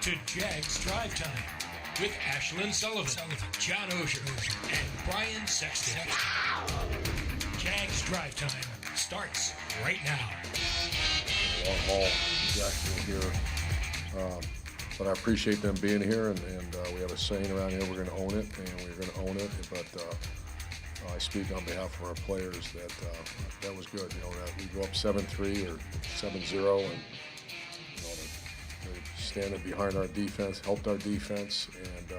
to Jags Drive Time with Ashlyn Sullivan, John Oehser, and Brian Sexton. Jags Drive Time starts right now. Long haul, Jacksonville here. But I appreciate them being here, and we have a saying around here, we're going to own it, and we're going to own it. But I speak on behalf of our players that was good. That we go up 7-3 or 7-0, and they're standing behind our defense, helped our defense, and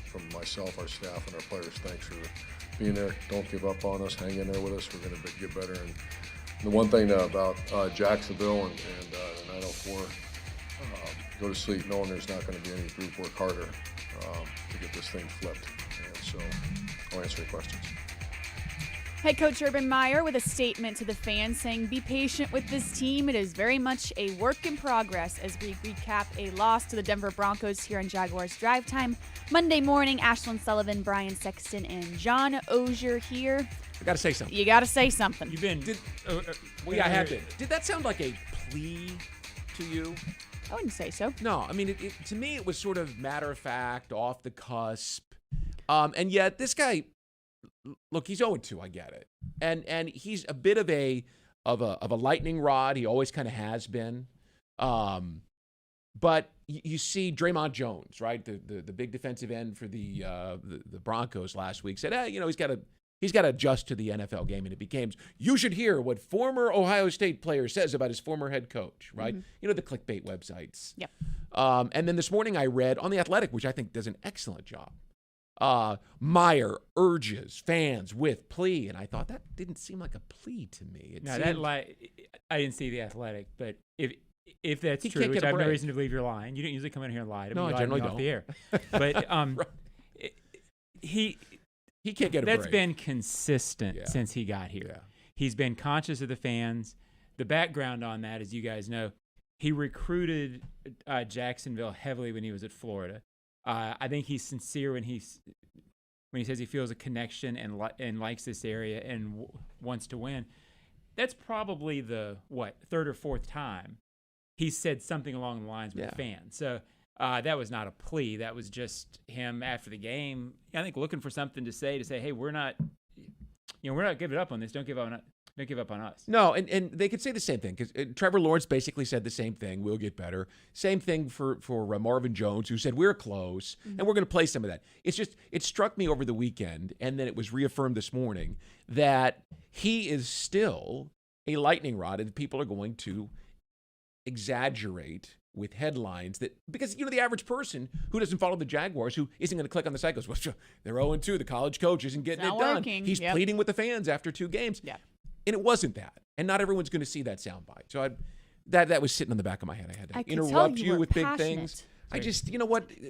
from myself, our staff, and our players, thanks for being there. Don't give up on us. Hang in there with us. We're going to get better. And the one thing about Jacksonville and 904, go to sleep knowing there's not going to be any group work harder to get this thing flipped. And so I'll answer your questions. Head coach Urban Meyer with a statement to the fans saying, be patient with this team. It is very much a work in progress as we recap a loss to the Denver Broncos here on Jaguars Drive Time. Monday morning, Ashlyn Sullivan, Brian Sexton, and John Oehser here. I got to say something. You got to say something. You've been. I have been. Did that sound like a plea to you? I wouldn't say so. No, I mean, to me, it was sort of matter of fact, off the cusp. And yet, this guy, look, he's 0-2. I get it, and he's a bit of a lightning rod. He always kind of has been. But you see, Draymond Jones, right, the big defensive end for the Broncos last week, said, he's got to adjust to the NFL game, and it became, you should hear what former Ohio State player says about his former head coach, right? Mm-hmm. The clickbait websites. Yep. And then this morning I read on The Athletic, which I think does an excellent job, Meyer urges fans with plea, and I thought that didn't seem like a plea to me. I didn't see The Athletic, but if that's true, which I have no reason to believe you're lying. You don't usually come in here and lie to me. No, I generally don't. Off the air. But right. He can't get a That's break. been consistent since he got here. Yeah. He's been conscious of the fans. The background on that, as you guys know, he recruited Jacksonville heavily when he was at Florida. I think he's sincere when he says he feels a connection and likes this area and wants to win. That's probably the third or fourth time he said something along the lines with the fans. So that was not a plea. That was just him after the game, I think, looking for something to say, hey, we're not giving up on this. Don't give up on us. No, and they could say the same thing, because Trevor Lawrence basically said the same thing. We'll get better. Same thing for Marvin Jones, who said we're close, and we're going to play some of that. It's just, it struck me over the weekend, and then it was reaffirmed this morning, that he is still a lightning rod, and people are going to exaggerate with headlines because the average person who doesn't follow the Jaguars, who isn't going to click on the site, goes, well, they're 0-2. The college coach isn't getting it done. Working. He's pleading with the fans after 2 games. Yep. And it wasn't that. And not everyone's going to see that soundbite. So that was sitting on the back of my head. I had to interrupt you with big things. I just,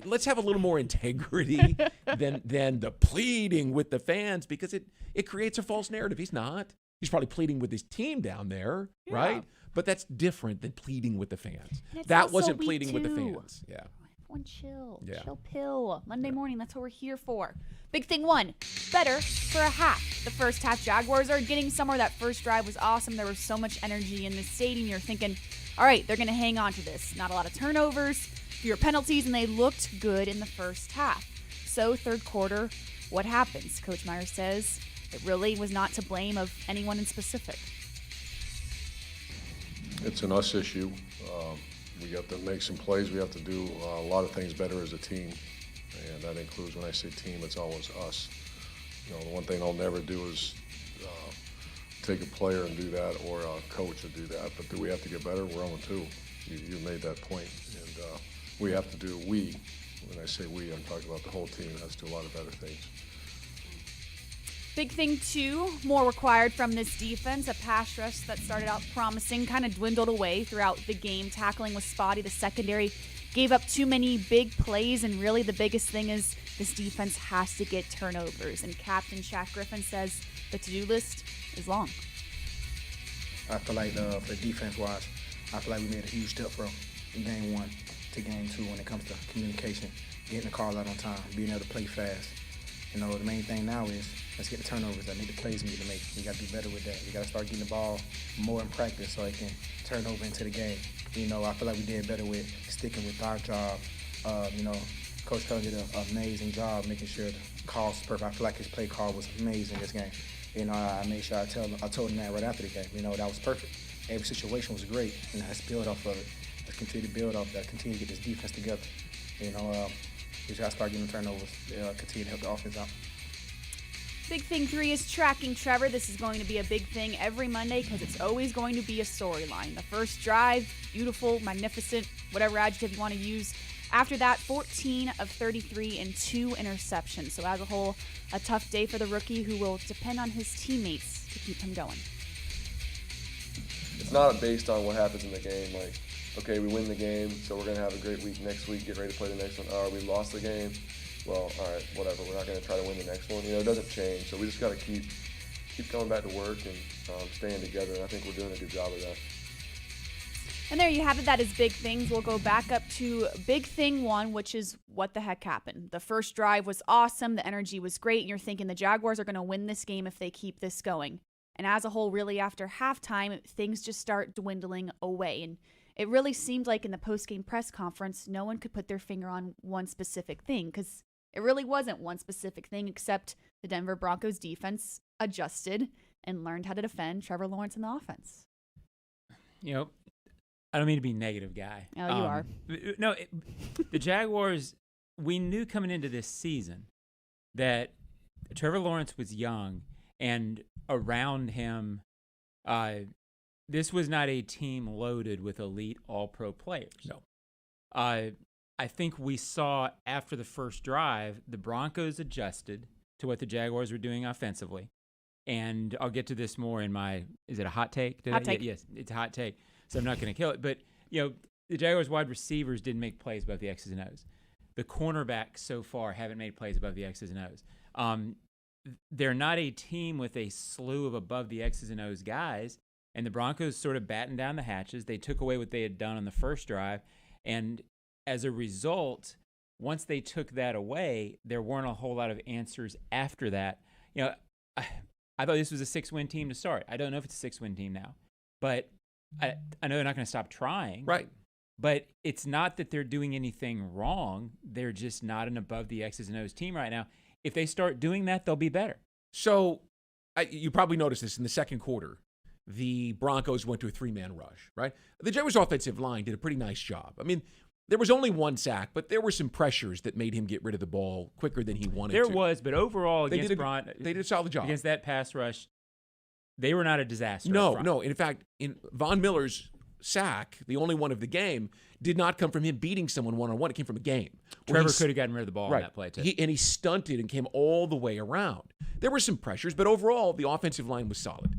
let's have a little more integrity than the pleading with the fans, because it creates a false narrative. He's not. He's probably pleading with his team down there, right? But that's different than pleading with the fans. That wasn't pleading with the fans. Yeah. Everyone chill. Yeah. Chill pill. Monday morning, that's what we're here for. Big thing one, better for a half. The first half, Jaguars are getting somewhere. That first drive was awesome. There was so much energy in the stadium. You're thinking, all right, they're going to hang on to this. Not a lot of turnovers, fewer penalties, and they looked good in the first half. So third quarter, what happens? Coach Meyer says it really was not to blame of anyone in specific. It's an us issue. We got to make some plays. We have to do a lot of things better as a team, and that includes, when I say team, it's always us. The one thing I'll never do is take a player and do that, or a coach and do that. But do we have to get better? We're 0-2. You made that point, and we have to do. When I say we, I'm talking about the whole team. Has to do a lot of better things. Big thing, too, more required from this defense. A pass rush that started out promising kind of dwindled away throughout the game. Tackling was spotty. The secondary gave up too many big plays, and really the biggest thing is this defense has to get turnovers. And Captain Shaq Griffin says the to-do list is long. I feel like for defense-wise, I feel like we made a huge step from game 1 to game 2 when it comes to communication, getting the calls out on time, being able to play fast. The main thing now is Let's get the turnovers. I need the plays we need to make. We got to be better with that. We got to start getting the ball more in practice so it can turn over into the game. You know, I feel like we did better with sticking with our job. You know, Coach Kelly did an amazing job making sure the calls perfect. I feel like his play call was amazing this game. You know, I made sure I told him that right after the game. You know, that was perfect. Every situation was great, and let's build off of it. Let's continue to build off that. Continue to get this defense together. You know, we just got to start getting the turnovers. Continue to help the offense out. Big thing 3 is tracking Trevor. This is going to be a big thing every Monday because it's always going to be a storyline. The first drive, beautiful, magnificent, whatever adjective you want to use. After that, 14 of 33 and 2 interceptions. So as a whole, a tough day for the rookie who will depend on his teammates to keep him going. It's not based on what happens in the game. Like, okay, we win the game, so we're going to have a great week next week, get ready to play the next one. We lost the game. Well, all right, whatever. We're not going to try to win the next one. You know, it doesn't change. So we just got to keep coming back to work and staying together. And I think we're doing a good job of that. And there you have it. That is big things. We'll go back up to big thing 1, which is what the heck happened. The first drive was awesome. The energy was great. And you're thinking the Jaguars are going to win this game if they keep this going. And as a whole, really after halftime, things just start dwindling away. And it really seemed like in the post-game press conference, no one could put their finger on one specific thing because it really wasn't one specific thing except the Denver Broncos defense adjusted and learned how to defend Trevor Lawrence in the offense. You know, I don't mean to be a negative guy. Oh, you are. No, the Jaguars, we knew coming into this season that Trevor Lawrence was young, and around him, this was not a team loaded with elite all-pro players. No. I think we saw after the first drive, the Broncos adjusted to what the Jaguars were doing offensively. And I'll get to this more in my, is it a hot take? Hot take. Yes, it's a hot take. So I'm not going to kill it. But, you know, the Jaguars wide receivers didn't make plays above the X's and O's. The cornerbacks so far haven't made plays above the X's and O's. They're not a team with a slew of above the X's and O's guys. And the Broncos sort of battened down the hatches. They took away what they had done on the first drive. And as a result, once they took that away, there weren't a whole lot of answers after that. You know, I thought this was a 6-win team to start. I don't know if it's a 6-win team now. But I know they're not going to stop trying. Right. But it's not that they're doing anything wrong. They're just not an above the X's and O's team right now. If they start doing that, they'll be better. So you probably noticed this in the second quarter. The Broncos went to a 3-man rush, right? The Jaguars' offensive line did a pretty nice job. I mean, there was only one sack, but there were some pressures that made him get rid of the ball quicker than he wanted to. There was, but overall, they against did a solid job. Against that pass rush, they were not a disaster. No. In fact, in Von Miller's sack, the only one of the game, did not come from him beating someone one-on-one. It came from a game. Trevor could have gotten rid of the ball on that play, too. He stunted and came all the way around. There were some pressures, but overall, the offensive line was solid.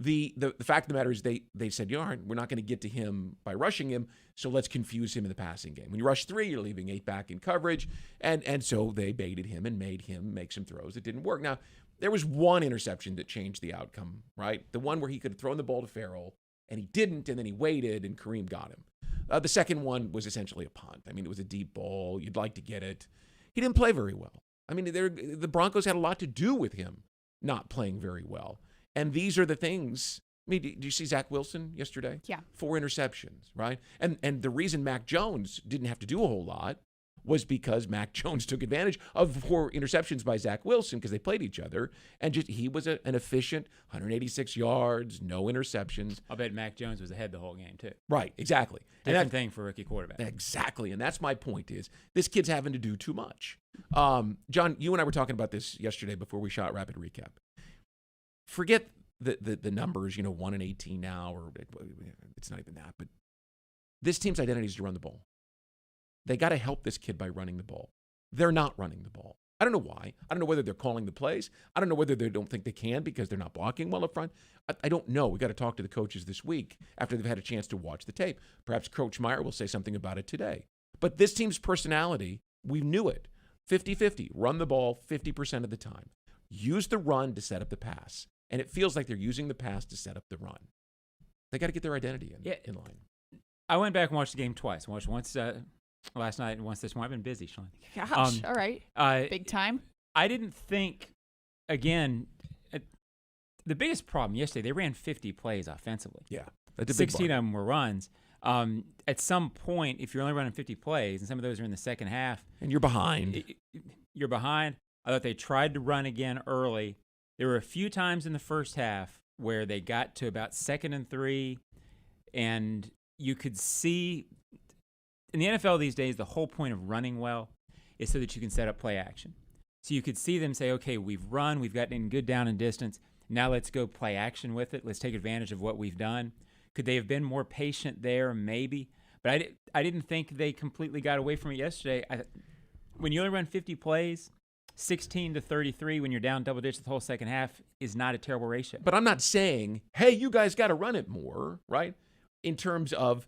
The fact of the matter is they said, we're not going to get to him by rushing him, so let's confuse him in the passing game. When you rush 3, you're leaving 8 back in coverage, and so they baited him and made him make some throws that didn't work. Now, there was one interception that changed the outcome, right? The one where he could have thrown the ball to Farrell, and he didn't, and then he waited, and Kareem got him. The second one was essentially a punt. I mean, it was a deep ball. You'd like to get it. He didn't play very well. I mean, the Broncos had a lot to do with him not playing very well. And these are the things. I mean, did you see Zach Wilson yesterday? Yeah. 4 interceptions, right? And the reason Mac Jones didn't have to do a whole lot was because Mac Jones took advantage of 4 interceptions by Zach Wilson because they played each other. And he was an efficient 186 yards, no interceptions. I'll bet Mac Jones was ahead the whole game, too. Right, exactly. Different thing for a rookie quarterback. Exactly. And that's my point is this kid's having to do too much. John, you and I were talking about this yesterday before we shot Rapid Recap. Forget the numbers, 1 and 18 now, or it's not even that. But this team's identity is to run the ball. They got to help this kid by running the ball. They're not running the ball. I don't know why. I don't know whether they're calling the plays. I don't know whether they don't think they can because they're not blocking well up front. I don't know. We got to talk to the coaches this week after they've had a chance to watch the tape. Perhaps Coach Meyer will say something about it today. But this team's personality, we knew it. 50-50. Run the ball 50% of the time. Use the run to set up the pass. And it feels like they're using the pass to set up the run. They got to get their identity in line. I went back and watched the game twice. I watched once last night and once this morning. I've been busy, Sean. Gosh, all right. Big time. I didn't think, again, the biggest problem yesterday, they ran 50 plays offensively. Yeah. That's a big 16 bar. of them were runs. At some point, if you're only running 50 plays, and some of those are in the second half, And you're behind. you're behind. I thought they tried to run again early. There were a few times in the first half where they got to about 2nd and 3, and you could see in the NFL these days, the whole point of running well is so that you can set up play action. So you could see them say, okay, we've run, we've gotten in good down and distance. Now let's go play action with it. Let's take advantage of what we've done. Could they have been more patient there? Maybe. But I didn't think they completely got away from it yesterday. When you only run 50 plays, 16 to 33 when you're down double digits the whole second half is not a terrible ratio. But I'm not saying, hey, you guys got to run it more, right? In terms of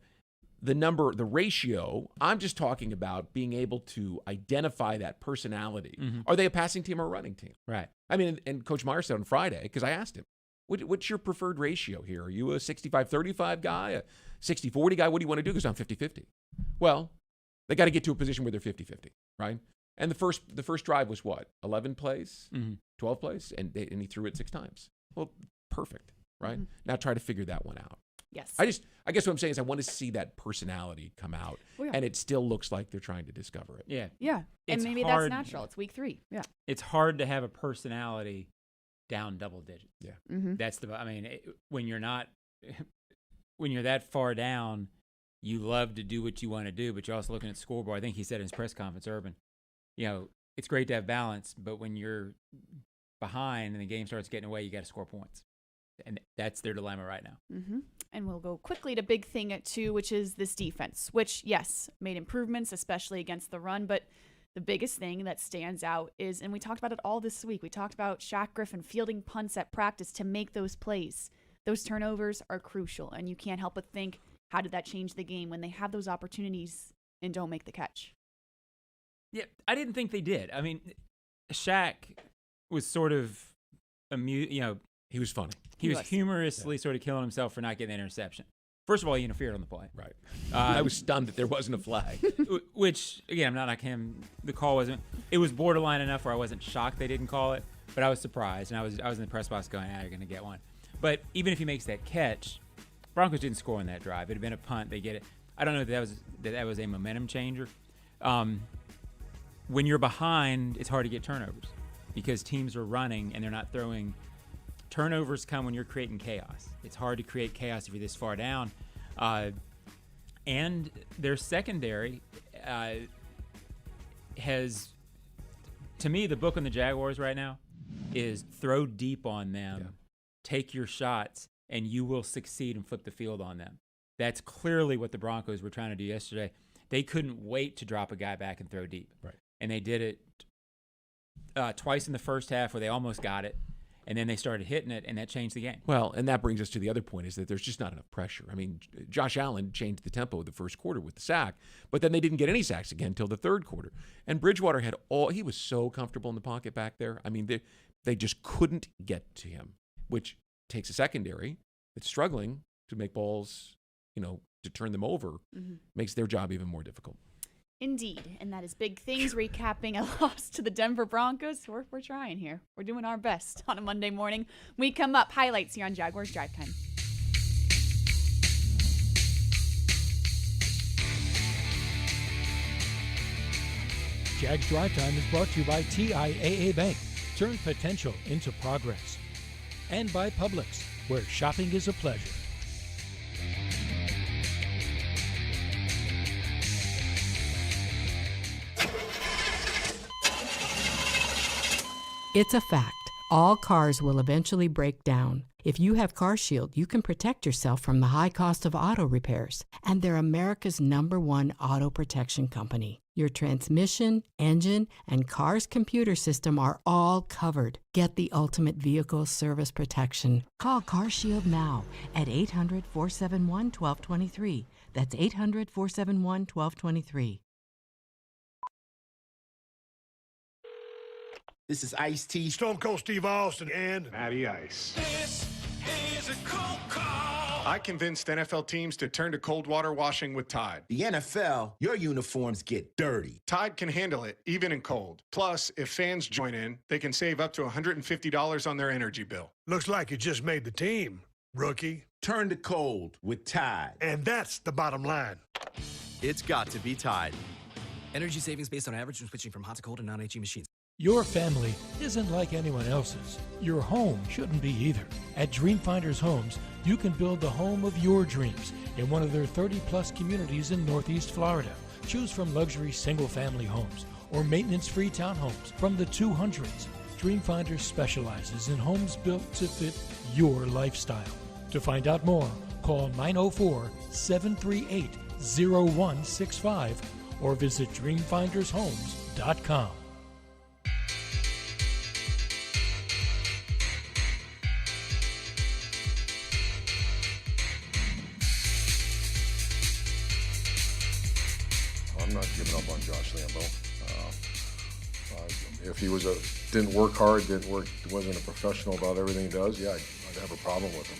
the ratio, I'm just talking about being able to identify that personality. Mm-hmm. Are they a passing team or a running team? Right. I mean, and Coach Meyer said on Friday, because I asked him, what's your preferred ratio here? Are you a 65-35 guy, a 60-40 guy? What do you want to do? Because I'm 50-50. Well, they got to get to a position where they're 50-50, right? And the first drive was what? 11 plays? Mm-hmm. 12 plays? And he threw it 6 times. Well, perfect, right? Mm-hmm. Now try to figure that one out. Yes. I guess what I'm saying is I want to see that personality come out, Oh, yeah. and it still looks like they're trying to discover it. Yeah. Yeah. And It's maybe hard- that's natural. It's week 3. Yeah. It's hard to have a personality down double digits. Yeah. Mm-hmm. That's when you're that far down, you love to do what you want to do, but you're also looking at the scoreboard. I think he said in his press conference, Urban, it's great to have balance, but when you're behind and the game starts getting away, you got to score points. And that's their dilemma right now. Mm-hmm. And we'll go quickly to big thing at 2, which is this defense, which, yes, made improvements, especially against the run. But the biggest thing that stands out is, and we talked about it all this week, we talked about Shaq Griffin fielding punts at practice to make those plays. Those turnovers are crucial, and you can't help but think, how did that change the game when they have those opportunities and don't make the catch? Yeah, I didn't think they did. I mean, Shaq was sort of amused, He was funny. He was humorously sort of killing himself for not getting the interception. First of all, he interfered on the play. Right. I was stunned that there wasn't a flag. Which, again, I'm not like him. The call wasn't. It was borderline enough where I wasn't shocked they didn't call it, but I was surprised, and I was in the press box going, you're going to get one. But even if he makes that catch, Broncos didn't score on that drive. It had been a punt. They get it. I don't know if that was a momentum changer. When you're behind, it's hard to get turnovers because teams are running and they're not throwing. Turnovers come when you're creating chaos. It's hard to create chaos if you're this far down. And their secondary has, to me, the book on the Jaguars right now is throw deep on them, take your shots, and you will succeed and flip the field on them. That's clearly what the Broncos were trying to do yesterday. They couldn't wait to drop a guy back and throw deep. Right. And they did it twice in the first half where they almost got it. And then they started hitting it, and that changed the game. Well, and that brings us to the other point is that there's just not enough pressure. I mean, Josh Allen changed the tempo of the first quarter with the sack, but then they didn't get any sacks again until the third quarter. And Bridgewater he was so comfortable in the pocket back there. I mean, they just couldn't get to him, which takes a secondary that's struggling to make balls, to turn them over, makes their job even more difficult. Indeed, and that is big things. Recapping a loss to the Denver Broncos. We're trying here. We're doing our best on a Monday morning. We come up, highlights here on Jaguars Drive Time. Jags Drive Time is brought to you by TIAA Bank. Turn potential into progress. And by Publix, where shopping is a pleasure. It's a fact. All cars will eventually break down. If you have CarShield, you can protect yourself from the high cost of auto repairs. And they're America's #1 auto protection company. Your transmission, engine, and car's computer system are all covered. Get the ultimate vehicle service protection. Call CarShield now at 800-471-1223. That's 800-471-1223. This is Ice-T, Stone Cold Steve Austin, and Matty Ice. This is a cold call. I convinced NFL teams to turn to cold water washing with Tide. The NFL, your uniforms get dirty. Tide can handle it, even in cold. Plus, if fans join in, they can save up to $150 on their energy bill. Looks like you just made the team, rookie. Turn to cold with Tide. And that's the bottom line. It's got to be Tide. Energy savings based on average when switching from hot to cold and non-HE machines. Your family isn't like anyone else's. Your home shouldn't be either. At Dreamfinders Homes, you can build the home of your dreams in one of their 30-plus communities in Northeast Florida. Choose from luxury single-family homes or maintenance-free townhomes from the 200s. Dreamfinders specializes in homes built to fit your lifestyle. To find out more, call 904-738-0165 or visit dreamfindershomes.com. I'm not giving up on Josh Lambo. If he didn't work hard, wasn't a professional about everything he does, yeah, I'd have a problem with him.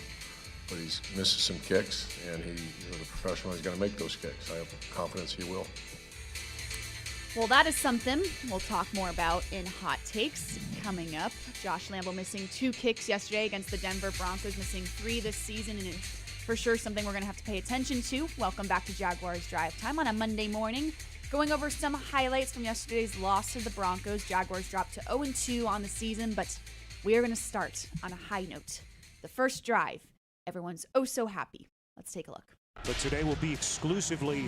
But he's missing some kicks, and he's a professional. He's going to make those kicks. I have confidence he will. Well, that is something we'll talk more about in Hot Takes coming up. Josh Lambo missing 2 kicks yesterday against the Denver Broncos, missing 3 this season, and it's for sure something we're going to have to pay attention to. Welcome back to Jaguars Drive Time on a Monday morning. Going over some highlights from yesterday's loss to the Broncos. Jaguars dropped to 0-2 on the season, but we are going to start on a high note. The first drive. Everyone's oh so happy. Let's take a look. But today will be exclusively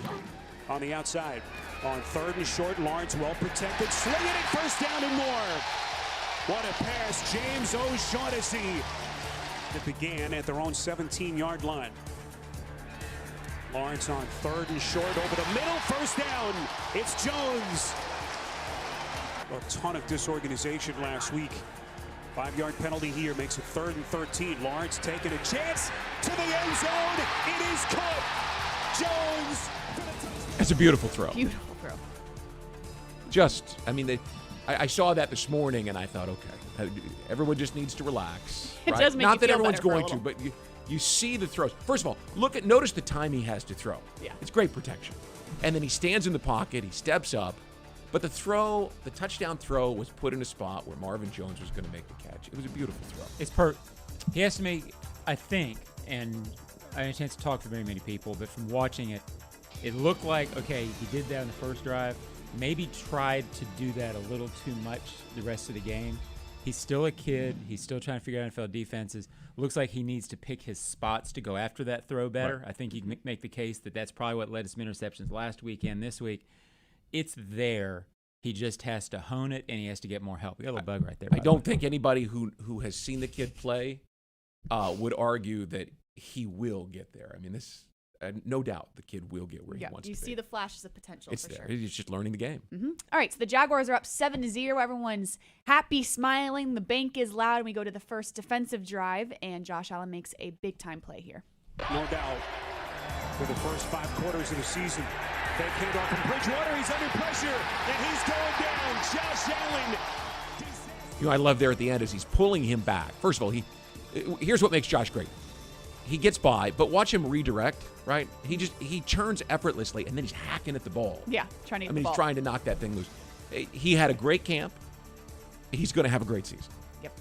on the outside. On 3rd and short, Lawrence well protected. Slinging it, first down and more. What a pass, James O'Shaughnessy. It began at their own 17-yard line. Lawrence on 3rd and short, over the middle, first down. It's Jones. A ton of disorganization last week. 5-yard penalty here makes it 3rd and 13. Lawrence taking a chance to the end zone. It is caught. Jones. That's a beautiful throw. Beautiful throw. I saw that this morning and I thought, okay, everyone just needs to relax. It right? does make Not you that feel everyone's better for a going to, little. but you see the throws. First of all, notice the time he has to throw. Yeah. It's great protection. And then he stands in the pocket, he steps up, but the touchdown throw was put in a spot where Marvin Jones was going to make the catch. It was a beautiful throw. It's he has to make, I think, and I had a chance to talk to very many people, but from watching it, it looked like, okay, he did that in the first drive, maybe tried to do that a little too much the rest of the game. He's still a kid. He's still trying to figure out NFL defenses. Looks like he needs to pick his spots to go after that throw better. Right. I think you can make the case that that's probably what led to some interceptions last week and this week. It's there. He just has to hone it, and he has to get more help. We got a little bug right there. I don't think anybody who has seen the kid play would argue that he will get there. I mean, no doubt the kid will get where he wants to be. You see the flashes of potential It's for there. sure. He's just learning the game. Mm-hmm. All right, so the Jaguars are up 7-0. Everyone's happy, smiling. The bank is loud, and we go to the first defensive drive, and Josh Allen makes a big-time play here. No doubt. For the first 5 quarters of the season. Fake handoff from Bridgewater. He's under pressure, and he's going down. Josh Allen. I love there at the end as he's pulling him back. First of all, here's what makes Josh great. He gets by, but watch him redirect, right? He turns effortlessly, and then he's hacking at the ball. Yeah, trying to get the ball. He's trying to knock that thing loose. He had a great camp. He's going to have a great season. Yep.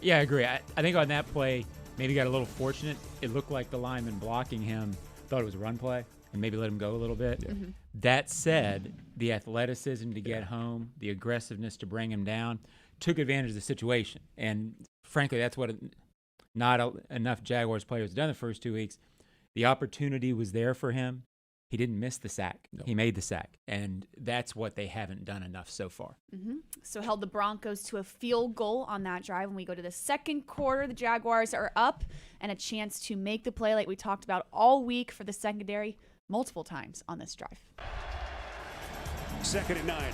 Yeah, I agree. I think on that play, maybe got a little fortunate. It looked like the lineman blocking him thought it was a run play and maybe let him go a little bit. Yeah. Mm-hmm. That said, the athleticism to get home, the aggressiveness to bring him down, took advantage of the situation. And frankly, that's what not enough Jaguars players have done the first 2 weeks. The opportunity was there for him. He didn't miss the sack. No. He made the sack. And that's what they haven't done enough so far. Mm-hmm. So held the Broncos to a field goal on that drive. When we go to the second quarter, the Jaguars are up and a chance to make the play like we talked about all week for the secondary multiple times on this drive. 2nd and 9.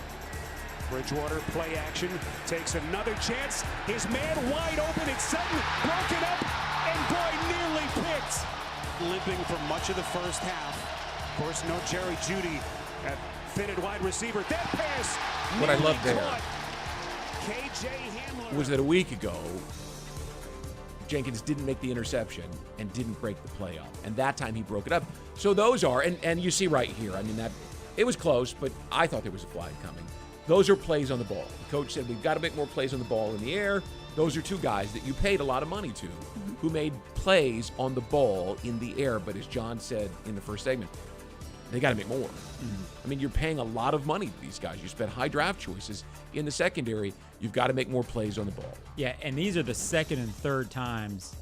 Bridgewater play action, takes another chance. His man wide open. It's Sutton, broken up, and boy, nearly picked. Limping for much of the first half. Of course, no Jerry Jeudy at fitted wide receiver. That pass. What I love there KJ Hamler was that a week ago, Jenkins didn't make the interception and didn't break the play up. And that time he broke it up. So those are, and you see right here, I mean, that it was close, but I thought there was a flag coming. Those are plays on the ball. The coach said, we've got to make more plays on the ball in the air. Those are two guys that you paid a lot of money to who made plays on the ball in the air. But as John said in the first segment, they got to make more. I mean, you're paying a lot of money to these guys. You spent high draft choices in the secondary. You've got to make more plays on the ball. Yeah, and these are the second and third times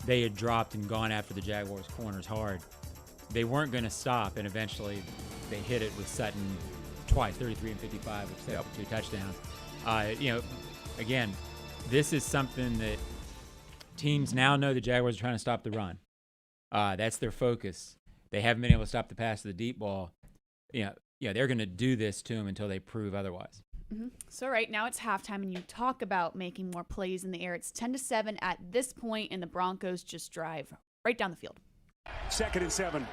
they had dropped and gone after the Jaguars' corners hard. They weren't going to stop, and eventually they hit it with Sutton twice, 33 and 55, except for 2 touchdowns. Again, this is something that teams now know the Jaguars are trying to stop the run. That's their focus. They haven't been able to stop the pass to the deep ball. They're going to do this to them until they prove otherwise. So right now it's halftime, and you talk about making more plays in the air. It's 10-7 at this point, and the Broncos just drive right down the field. 2nd and 7.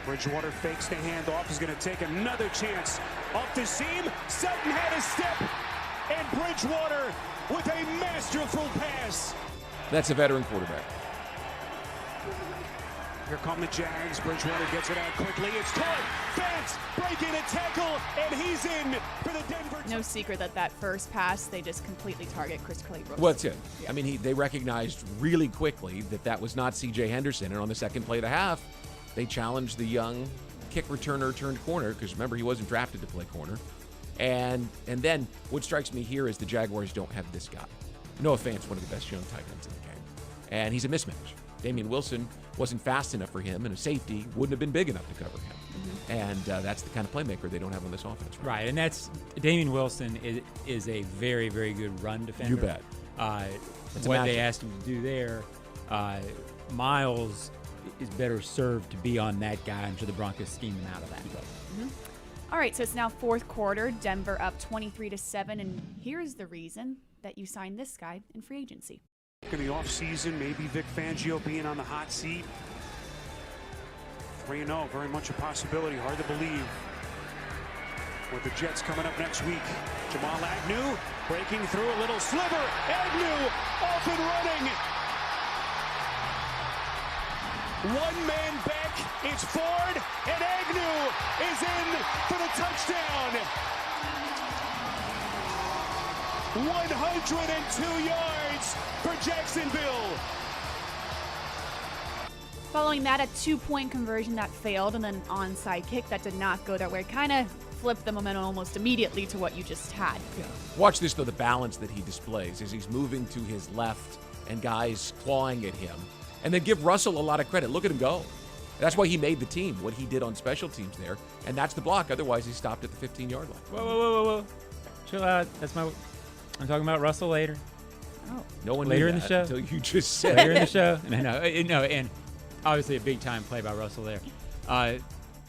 Bridgewater fakes the handoff. He's going to take another chance off the seam. Sutton had a step, and Bridgewater with a masterful pass. That's a veteran quarterback. Here come the Jags. Bridgewater gets it out quickly. It's caught. Fence breaking a tackle, and he's in for the Denver. No secret that first pass, they just completely target Chris Claybrook. Well, that's it. Yeah. I mean, they recognized really quickly that was not C.J. Henderson, and on the second play of the half, they challenged the young kick returner turned corner, because remember, he wasn't drafted to play corner. And then what strikes me here is the Jaguars don't have this guy. Noah Fant's one of the best young tight ends in the game, and he's a mismatch. Damian Wilson wasn't fast enough for him, and a safety wouldn't have been big enough to cover him. And that's the kind of playmaker they don't have on this offense. Right, and that's Damian Wilson is a very, very good run defender. You bet. What they asked him to do there, Miles is better served to be on that guy. I'm sure the Broncos scheme him out of that. All right, so it's now fourth quarter. Denver up 23-7, and here's the reason that you signed this guy in free agency. In the offseason, maybe Vic Fangio being on the hot seat. 3-0, very much a possibility. Hard to believe. With the Jets coming up next week. Jamal Agnew breaking through a little sliver. Agnew off and running. One man back. It's Ford, and Agnew is in for the touchdown. 102 yards for Jacksonville. Following that, a 2-point conversion that failed, and then onside kick that did not go their way. Kind of flipped the momentum almost immediately to what you just had. Yeah. Watch this, though, the balance that he displays as he's moving to his left and guys clawing at him. And then give Russell a lot of credit. Look at him go. That's why he made the team, what he did on special teams there. And that's the block. Otherwise, he stopped at the 15-yard line. Whoa. Chill out. I'm talking about Russell later. Oh. No one later knew in the show. Until you just said later in the show. No, and obviously a big-time play by Russell there.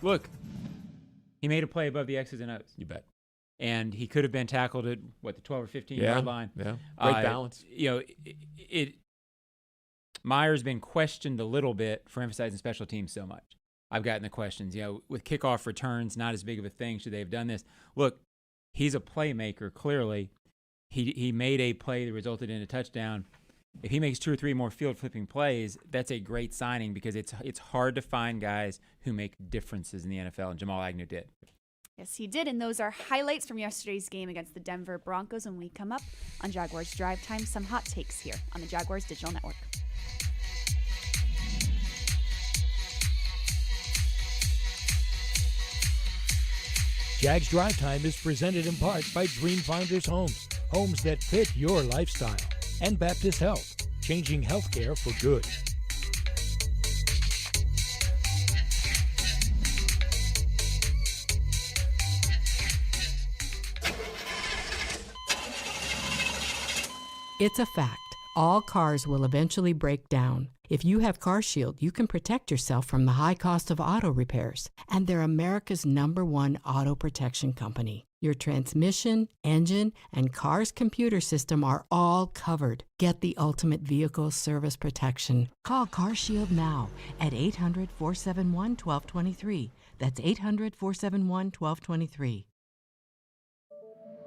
Look, he made a play above the X's and O's. You bet. And he could have been tackled at, the 12 or 15-yard line. Yeah, great balance. Meyer's been questioned a little bit for emphasizing special teams so much. I've gotten the questions, with kickoff returns, not as big of a thing. Should they have done this? Look, he's a playmaker, clearly. He made a play that resulted in a touchdown. If he makes 2 or 3 more field-flipping plays, that's a great signing because it's hard to find guys who make differences in the NFL, and Jamal Agnew did. Yes, he did, and those are highlights from yesterday's game against the Denver Broncos. When we come up on Jaguars Drive Time, some hot takes here on the Jaguars Digital Network. Jags Drive Time is presented in part by Dreamfinders Homes, homes that fit your lifestyle, and Baptist Health, changing healthcare for good. It's a fact. All cars will eventually break down. If you have CarShield, you can protect yourself from the high cost of auto repairs. And they're America's #1 auto protection company. Your transmission, engine, and car's computer system are all covered. Get the ultimate vehicle service protection. Call CarShield now at 800-471-1223. That's 800-471-1223.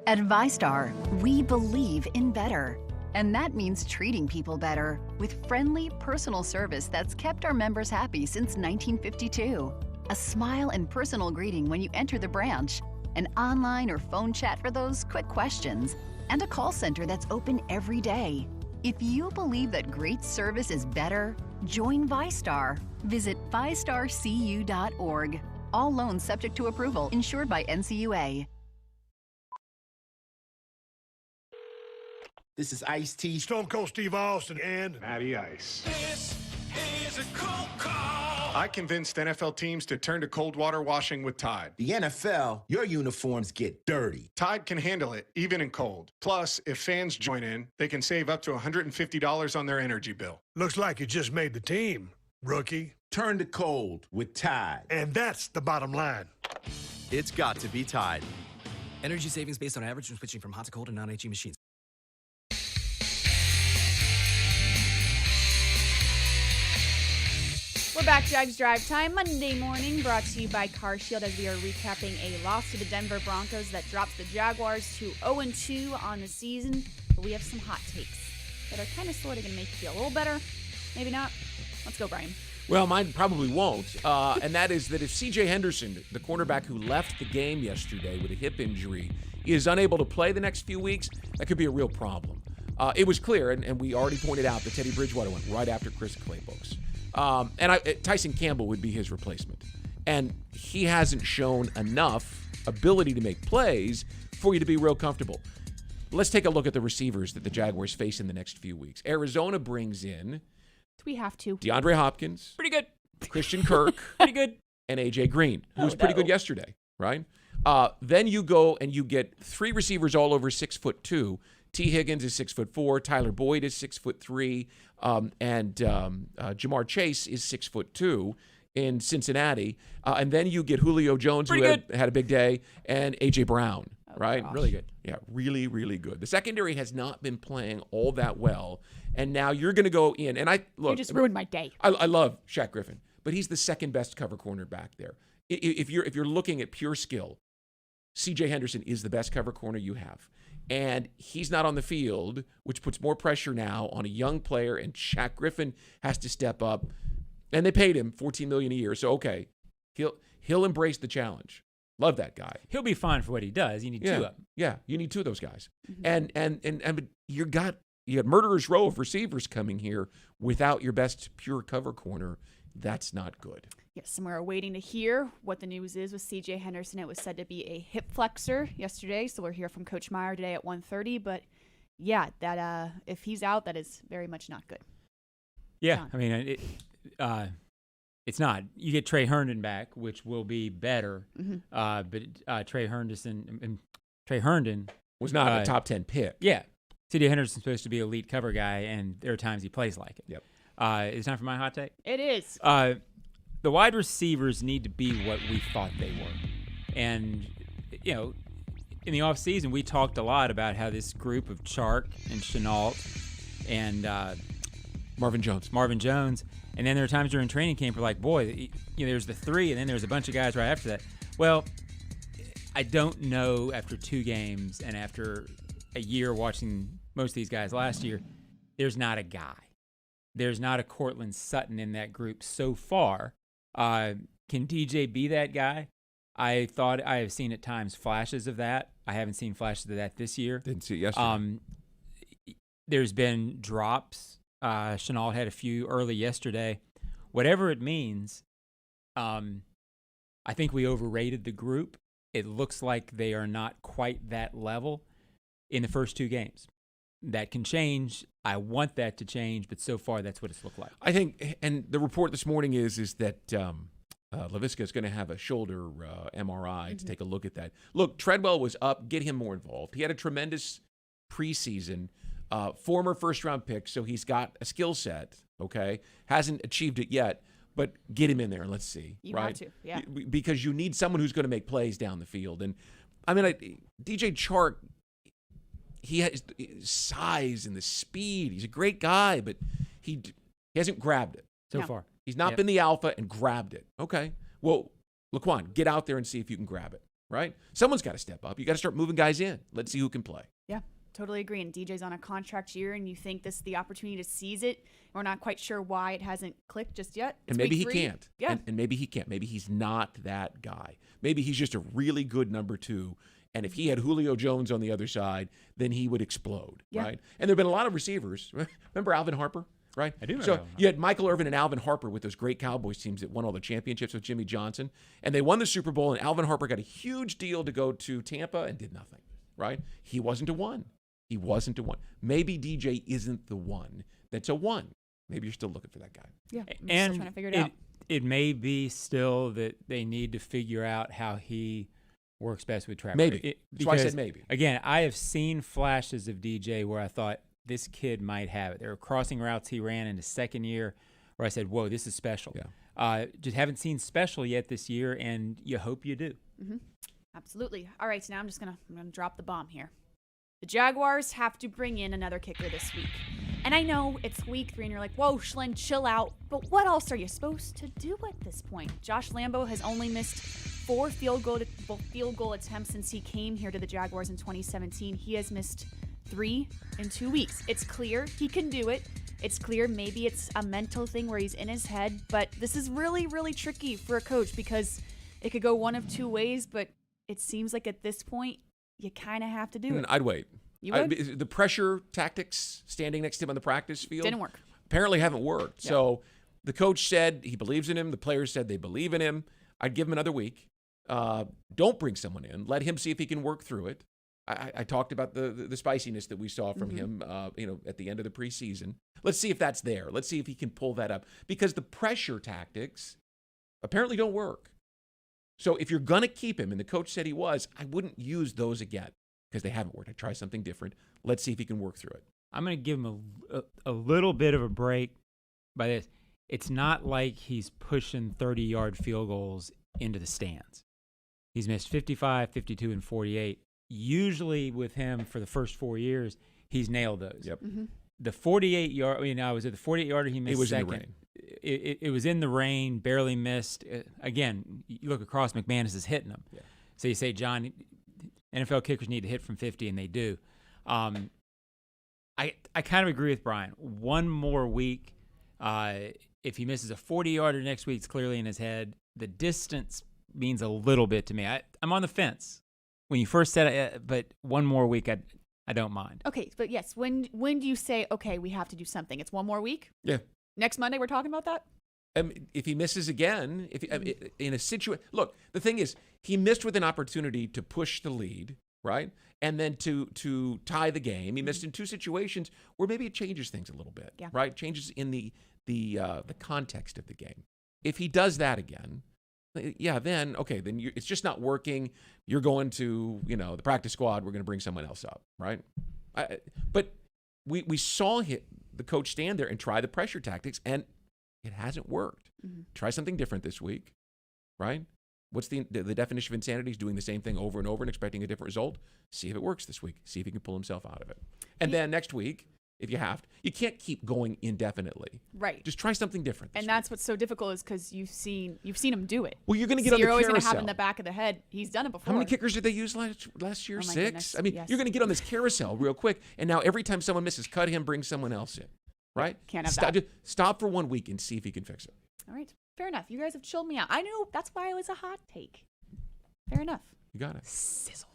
At ViStar, we believe in better. And that means treating people better with friendly, personal service that's kept our members happy since 1952. A smile and personal greeting when you enter the branch, an online or phone chat for those quick questions, and a call center that's open every day. If you believe that great service is better, join ViStar. Visit vistarcu.org. All loans subject to approval, insured by NCUA. This is Ice-T, Stone Cold Steve Austin, and Matty Ice. This is a cold call. I convinced NFL teams to turn to cold water washing with Tide. the NFL, your uniforms get dirty. Tide can handle it, even in cold. Plus, if fans join in, they can save up to $150 on their energy bill. looks like you just made the team, rookie. Turn to cold with Tide. And that's the bottom line. It's got to be Tide. Energy savings based on average when switching from hot to cold and non-HE machines. We're back, Jags Drive Time, Monday morning, brought to you by CarShield as we are recapping a loss to the Denver Broncos that drops the Jaguars to 0-2 on the season. But we have some hot takes that are kind of sort of going to make you feel a little better. Maybe not. Let's go, Brian. Well, mine probably won't. And that is that if C.J. Henderson, the cornerback who left the game yesterday with a hip injury, is unable to play the next few weeks, that could be a real problem. It was clear, and we already pointed out that Teddy Bridgewater went right after Chris Claybrooks. Tyson Campbell would be his replacement. And he hasn't shown enough ability to make plays for you to be real comfortable. Let's take a look at the receivers that the Jaguars face in the next few weeks. Arizona brings in We have to. DeAndre Hopkins, Pretty good. Christian Kirk, Pretty good. and A.J. Green, who was pretty good yesterday, right? Then you go and you get three receivers all over 6'2". T. Higgins is 6'4". Tyler Boyd is 6'3", and Jamar Chase is 6'2" in Cincinnati. And then you get Julio Jones, who had a big day, and A.J. Brown, right? gosh. Really good. Yeah, really, really good. The secondary has not been playing all that well, and now you're going to go in. And You just ruined my day. I love Shaq Griffin, but he's the second best cover corner back there. If you're looking at pure skill, C.J. Henderson is the best cover corner you have. And he's not on the field, which puts more pressure now on a young player, and Shaq Griffin has to step up. And they paid him $14 million a year, so okay, he'll embrace the challenge. Love that guy. He'll be fine for what he does. You need two of them. Yeah, you need two of those guys. Mm-hmm. And you got murderer's row of receivers coming here without your best pure cover corner. That's not good. Yes, and we're waiting to hear what the news is with C.J. Henderson. It was said to be a hip flexor yesterday, so we'll hear from Coach Meyer today at 1:30. But yeah, that if he's out, that is very much not good. Yeah, John. I mean, it's not. You get Trey Herndon back, which will be better. Mm-hmm. But Trey Herndon was not a top 10 pick. Yeah, C.J. Henderson's supposed to be a elite cover guy, and there are times he plays like it. Yep. It's time for my hot take. It is. The wide receivers need to be what we thought they were. And, you know, in the offseason, we talked a lot about how this group of Chark and Chenault and Marvin Jones. And then there are times during training camp where, like, boy, there's the three, and then there's a bunch of guys right after that. Well, I don't know after 2 games and after a year watching most of these guys last year, there's not a guy. There's not a Cortland Sutton in that group so far. Can DJ be that guy? I thought I have seen at times flashes of that. I haven't seen flashes of that this year. Didn't see it yesterday. There's been drops. Chenault had a few early yesterday. Whatever it means, I think we overrated the group. It looks like they are not quite that level in the first 2 games. That can change. I want that to change, but so far that's what it's looked like. I think, and the report this morning is that Laviska is going to have a shoulder MRI to take a look at that. Look, Treadwell was up. Get him more involved. He had a tremendous preseason, former first-round pick, so he's got a skill set, okay? Hasn't achieved it yet, but get him in there and let's see. You right? have to, yeah. Because you need someone who's going to make plays down the field. And, I mean, DJ Chark, he has size and the speed. He's a great guy, but he hasn't grabbed it so far. He's not been the alpha and grabbed it. Okay. Well, Laquan, get out there and see if you can grab it, right? Someone's got to step up. You got to start moving guys in. Let's see who can play. Yeah, Totally agree. And DJ's on a contract year, and you think this is the opportunity to seize it. We're not quite sure why it hasn't clicked just yet. And maybe he can't. Yeah. And maybe he can't. Maybe he's not that guy. Maybe he's just a really good number 2. And if he had Julio Jones on the other side, then he would explode, right? And there have been a lot of receivers. Remember Alvin Harper, right? I do remember So Alvin Harper. you had Michael Irvin and Alvin Harper with those great Cowboys teams that won all the championships with Jimmy Johnson. And they won the Super Bowl, and Alvin Harper got a huge deal to go to Tampa and did nothing, right? He wasn't a 1. He wasn't a 1. Maybe DJ isn't the one that's a 1. Maybe you're still looking for that guy. Yeah, I'm and still trying to figure it out. It may be still that they need to figure out how he works best with Trevor. Maybe. That's why I said maybe. Again, I have seen flashes of DJ where I thought this kid might have it. There were crossing routes he ran in his second year where I said, whoa, this is special. Yeah. Just haven't seen special yet this year, and you hope you do. Mm-hmm. Absolutely. All right, so now I'm gonna drop the bomb here. The Jaguars have to bring in another kicker this week. And I know it's week 3 and you're like, whoa, Ashlyn, chill out. But what else are you supposed to do at this point? Josh Lambo has only missed 4 field goal attempts since he came here to the Jaguars in 2017. He has missed 3 in 2 weeks. It's clear he can do it. It's clear maybe it's a mental thing where he's in his head. But this is really, really tricky for a coach because it could go one of 2 ways. But it seems like at this point, you kind of have to do it. I'd wait. You would? The pressure tactics, standing next to him on the practice field, Didn't work. Apparently haven't worked. Yeah. So the coach said he believes in him. The players said they believe in him. I'd give him another week. Don't bring someone in. Let him see if he can work through it. I talked about the spiciness that we saw from him, at the end of the preseason. Let's see if that's there. Let's see if he can pull that up. Because the pressure tactics apparently don't work. So if you're going to keep him, and the coach said he was, I wouldn't use those again because they haven't worked. I'd try something different. Let's see if he can work through it. I'm going to give him a little bit of a break by this. It's not like he's pushing 30-yard field goals into the stands. He's missed 55, 52, and 48. Usually with him for the first 4 years, he's nailed those. Yep. Mm-hmm. The 48-yard, I was at the 48-yarder he missed It was second. in the rain. It was in the rain, barely missed. Again, you look across, McManus is hitting them. Yeah. So you say, John, NFL kickers need to hit from 50, and they do. I kind of agree with Brian. One more week. If he misses a 40-yarder next week, it's clearly in his head. The distance means a little bit to me. I'm on the fence. When you first said it, but one more week, I don't mind. Okay, but yes, when do you say, okay, we have to do something? It's one more week? Yeah. Next Monday we're talking about that? If he misses again, in a situation, look, the thing is, he missed with an opportunity to push the lead, right? And then to tie the game. He missed in 2 situations where maybe it changes things a little bit, right? Changes in the context of the game. If he does that again, then it's just not working. You're going to, the practice squad. We're going to bring someone else up, right? But we saw the coach stand there and try the pressure tactics, and it hasn't worked. Mm-hmm. Try something different this week, right? What's the definition of insanity? Is doing the same thing over and over and expecting a different result. See if it works this week. See if he can pull himself out of it. And then next week, if you have to, you can't keep going indefinitely. Right. Just try something different. And that's what's so difficult is because you've seen him do it. Well, you're going to get on the You're always carousel. going to have in the back of the head. He's done it before. How many kickers did they use last year? Oh my 6? goodness, I mean, yes. you're going to get on this carousel real quick. And now every time someone misses, cut him, bring someone else in. Right? Can't have Stop, that. Stop for 1 week and see if he can fix it. All right. Fair enough. You guys have chilled me out. I knew that's why it was a hot take. Fair enough. You got it. Sizzle.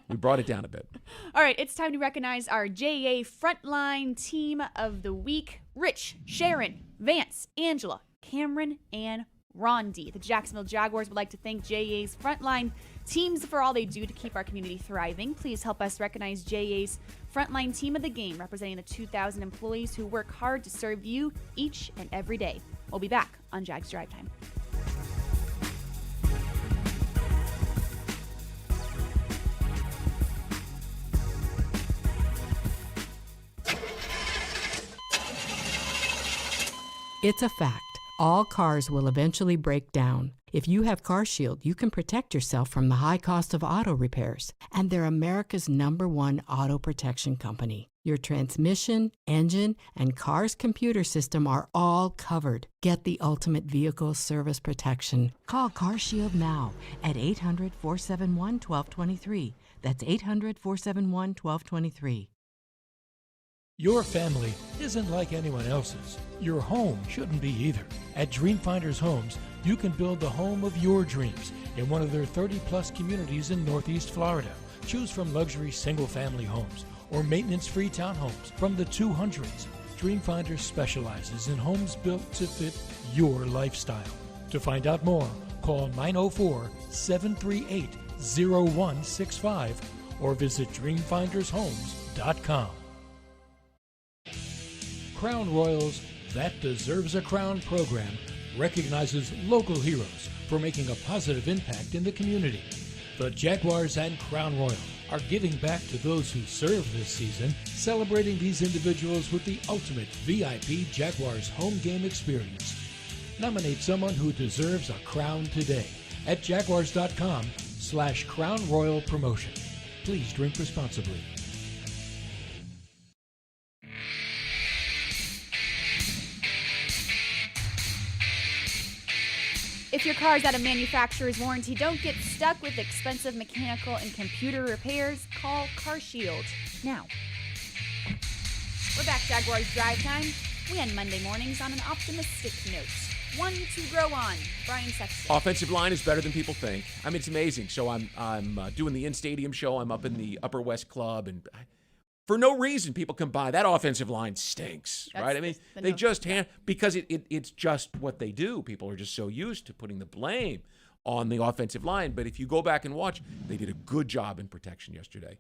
We brought it down a bit. All right, it's time to recognize our JA Frontline Team of the Week. Rich, Sharon, Vance, Angela, Cameron, and Rondi. The Jacksonville Jaguars would like to thank JA's Frontline teams for all they do to keep our community thriving. Please help us recognize JA's Frontline Team of the Game, representing the 2,000 employees who work hard to serve you each and every day. We'll be back on Jags Drive Time. It's a fact. All cars will eventually break down. If you have CarShield, you can protect yourself from the high cost of auto repairs. And they're America's #1 auto protection company. Your transmission, engine, and car's computer system are all covered. Get the ultimate vehicle service protection. Call CarShield now at 800-471-1223. That's 800-471-1223. Your family isn't like anyone else's. Your home shouldn't be either. At Dreamfinders Homes, you can build the home of your dreams in one of their 30-plus communities in Northeast Florida. Choose from luxury single-family homes or maintenance-free townhomes from the 200s. Dreamfinders specializes in homes built to fit your lifestyle. To find out more, call 904-738-0165 or visit dreamfindershomes.com. Crown Royal's That Deserves a Crown program recognizes local heroes for making a positive impact in the community. The Jaguars and Crown Royal are giving back to those who serve this season, celebrating these individuals with the ultimate VIP Jaguars home game experience. Nominate someone who deserves a crown today at jaguars.com/Crown Royal Promotion. Please drink responsibly. If your car is out of manufacturer's warranty, don't get stuck with expensive mechanical and computer repairs. Call CarShield now. We're back, Jaguars Drive Time. We end Monday mornings on an optimistic note. One to grow on. Brian Sexton. Offensive line is better than people think. I mean, it's amazing. So I'm doing the in-stadium show. I'm up in the Upper West Club, and for no reason, people come by. That offensive line stinks, right? I mean, they just because it's just what they do. People are just so used to putting the blame on the offensive line. But if you go back and watch, they did a good job in protection yesterday.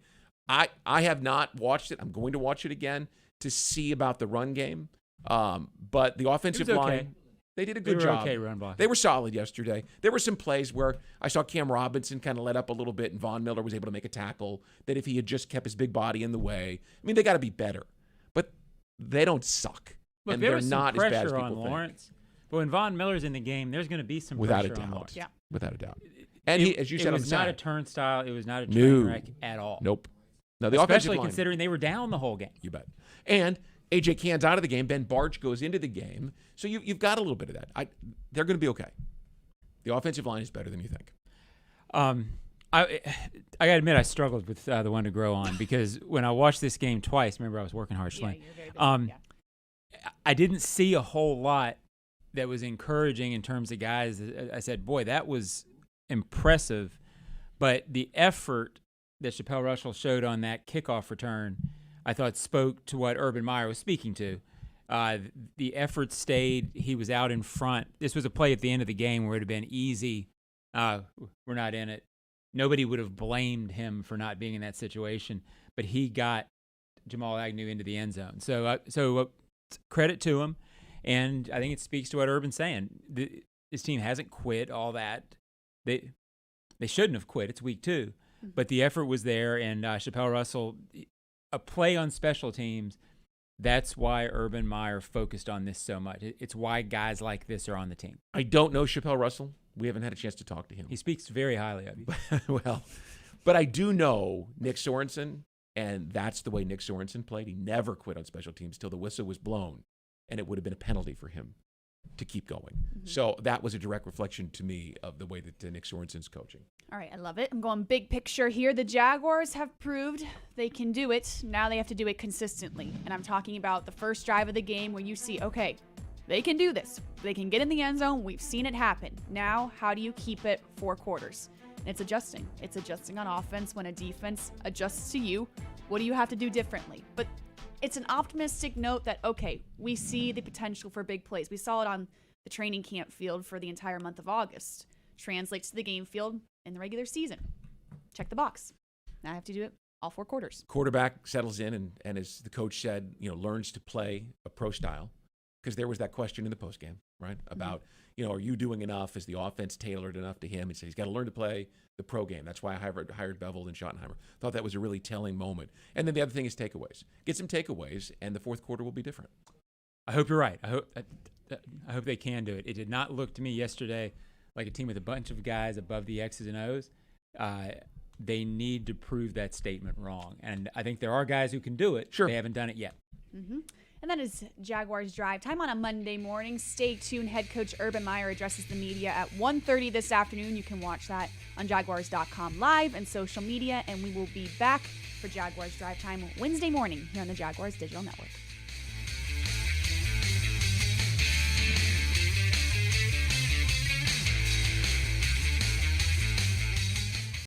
I have not watched it. I'm going to watch it again to see about the run game. But the offensive line, they did a good job. Okay, run block. They were solid yesterday. There were some plays where I saw Cam Robinson kind of let up a little bit, and Von Miller was able to make a tackle that if he had just kept his big body in the way. I mean, they got to be better. But they don't suck. Look, and there they're was not some as bad as pressure people on think. Lawrence. But when Von Miller's in the game, there's going to be some Without pressure a on doubt. Lawrence. Yeah. Without a doubt. And he, as you said, it was on the not side, a turnstile. It was not a train wreck at all. Nope. No, the offensive Especially line, considering they were down the whole game. You bet. And A.J. Cann's out of the game. Ben Barch goes into the game. So you've got a little bit of that. They're going to be okay. The offensive line is better than you think. I got to admit, I struggled with the one to grow on because when I watched this game twice, remember I was working hard, Ashlyn. I didn't see a whole lot that was encouraging in terms of guys. I said, boy, that was impressive. But the effort that Chappelle Russell showed on that kickoff return, I thought spoke to what Urban Meyer was speaking to. The effort stayed. He was out in front. This was a play at the end of the game where it would have been easy. We're not in it. Nobody would have blamed him for not being in that situation, but he got Jamal Agnew into the end zone. So credit to him, and I think it speaks to what Urban's saying. This team hasn't quit all that. They shouldn't have quit. It's week 2, but the effort was there, and Chappelle Russell, a play on special teams. That's why Urban Meyer focused on this so much. It's why guys like this are on the team. I don't know Chappelle Russell. We haven't had a chance to talk to him. He speaks very highly of you. Well, but I do know Nick Sorensen, and that's the way Nick Sorensen played. He never quit on special teams till the whistle was blown, and it would have been a penalty for him to keep going. So that was a direct reflection to me of the way that Nick Sorensen's coaching. All right, I love it. I'm going big picture here. The Jaguars have proved they can do it. Now they have to do it consistently. And I'm talking about the first drive of the game where you see, okay, they can do this. They can get in the end zone. We've seen it happen. Now, how do you keep it 4 quarters? And it's adjusting. It's adjusting on offense when a defense adjusts to you. What do you have to do differently? But it's an optimistic note that, okay, we see the potential for big plays. We saw it on the training camp field for the entire month of August. Translates to the game field in the regular season. Check the box. Now I have to do it all 4 quarters. Quarterback settles in and as the coach said, learns to play a pro style. Because there was that question in the postgame, right? About, are you doing enough? Is the offense tailored enough to him? He said he's got to learn to play the pro game. That's why I hired Bevel and Schottenheimer. Thought that was a really telling moment. And then the other thing is takeaways. Get some takeaways, and the 4th quarter will be different. I hope you're right. I hope they can do it. It did not look to me yesterday like a team with a bunch of guys above the X's and O's. They need to prove that statement wrong. And I think there are guys who can do it. Sure. They haven't done it yet. And And that is Jaguars Drive Time on a Monday morning. Stay tuned. Head coach Urban Meyer addresses the media at 1:30 this afternoon. You can watch that on Jaguars.com live and social media. And we will be back for Jaguars Drive Time Wednesday morning here on the Jaguars Digital Network.